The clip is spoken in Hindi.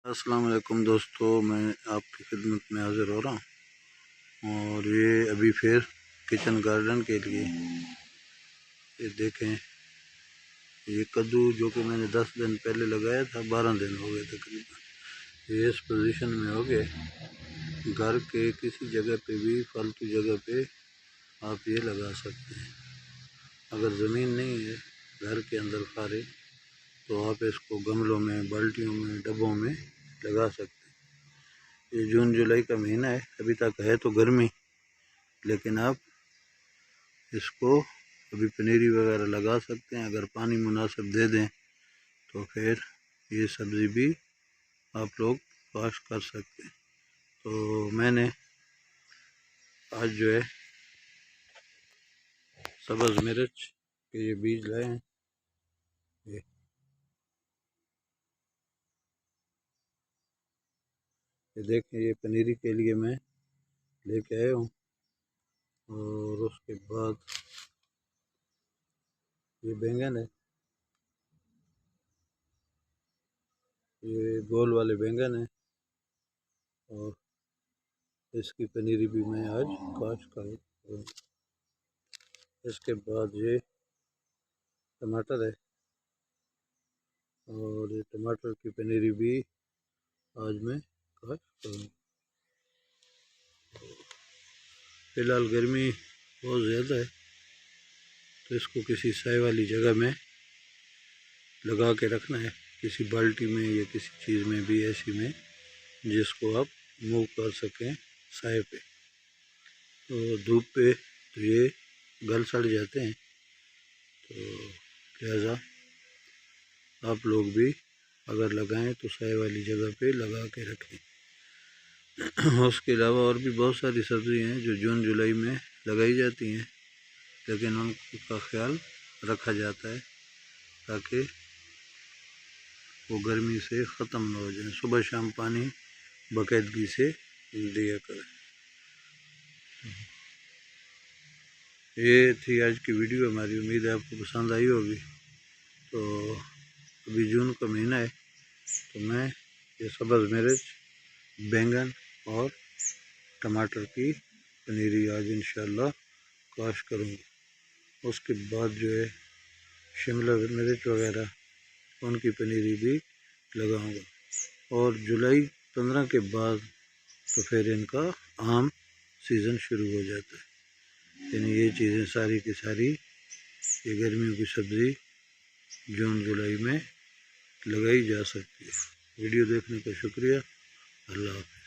अस्सलाम वालेकुम दोस्तों, मैं आपकी खिदमत में हाज़िर हो रहा हूँ। और ये अभी फिर किचन गार्डन के लिए ये देखें, ये कद्दू जो कि मैंने 10 दिन पहले लगाया था, 12 दिन हो गए तकरीबन। ये इस पोजीशन में हो गए। घर के किसी जगह पे भी, फालतू जगह पे आप ये लगा सकते हैं। अगर ज़मीन नहीं है घर के अंदर खाली, तो आप इसको गमलों में, बाल्टियों में, डब्बों में लगा सकते हैं। ये जून जुलाई का महीना है, अभी तक है तो गर्मी, लेकिन आप इसको अभी पनीरी वगैरह लगा सकते हैं। अगर पानी मुनासिब दे दें तो फिर ये सब्ज़ी भी आप लोग काश्त कर सकते हैं। तो मैंने आज जो है सब्ज़ मिर्च के ये बीज लाए हैं। ये देखें, ये पनीरी के लिए मैं लेके आया हूँ। और उसके बाद ये बैंगन है, ये गोल वाले बैंगन है, और इसकी पनीरी भी मैं आज काश्त करूँ। इसके बाद ये टमाटर है, और ये टमाटर की पनीरी भी आज मैं काश्त करूँ। फ़िलहाल गर्मी बहुत ज़्यादा है, तो इसको किसी साए वाली जगह में लगा के रखना है, किसी बाल्टी में या किसी चीज़ में भी ऐसी में जिसको आप मूव कर सकें साए पे। तो धूप पे तो ये गल सड़ जाते हैं, तो लिहाजा आप लोग भी अगर लगाएं तो साए वाली जगह पे लगा के रखें। उसके अलावा और भी बहुत सारी सब्ज़ी हैं जो जून जुलाई में लगाई जाती हैं, लेकिन उनका ख्याल रखा जाता है ताकि वो गर्मी से ख़त्म न हो जाए। सुबह शाम पानी बाकायदगी से दिया करें। ये थी आज की वीडियो हमारी, उम्मीद है आपको पसंद आई होगी। तो अभी जून का महीना है, तो मैं ये सब्ज़ मिर्च, बैंगन और टमाटर की पनीरी आज इंशाल्लाह काश्त करूँगा। उसके बाद जो है शिमला मिर्च वगैरह उनकी पनीरी भी लगाऊंगा। और जुलाई 15 के बाद तो फिर इनका आम सीज़न शुरू हो जाता है। यानी ये चीज़ें सारी की सारी, ये गर्मियों की सब्ज़ी जून जुलाई में लगाई जा सकती है। वीडियो देखने का शुक्रिया। अल्लाह हाफ़िज़।